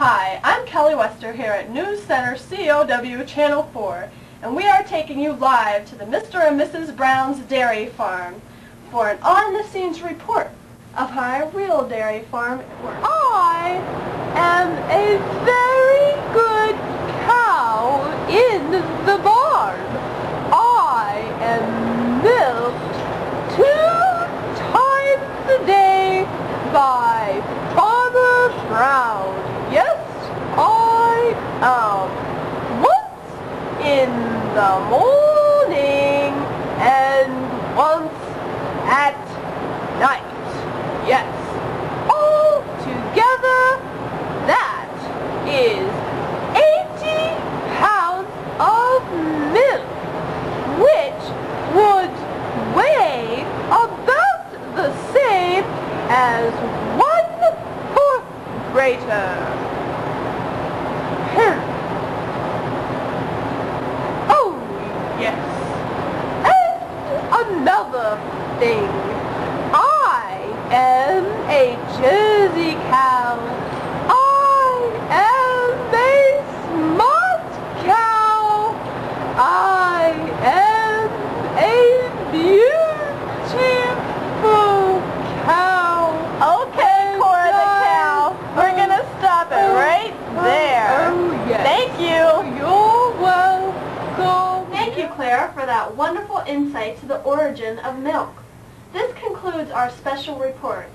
Hi, I'm Kelly Wester here at News Center COW Channel 4, and we are taking you live to the Mr. and Mrs. Brown's dairy farm for an on-the-scenes report of our real dairy farm where I am a very good cow in the barn. I am milked 2 times a day by Farmer Brown. Yes, I am. Once in the morning and once at night. Yes. All together, that is 80 pounds of milk, which would weigh about the same as 1 4th grader. Oh, yes. And another thing. I am a Jersey cow. I am a smart cow. I am a beautiful cow. Okay, Cora the cow. We're going to stop it right there. Oh, yes. Thank you. You're welcome. Thank you, Claire, for that wonderful insight to the origin of milk. This concludes our special report.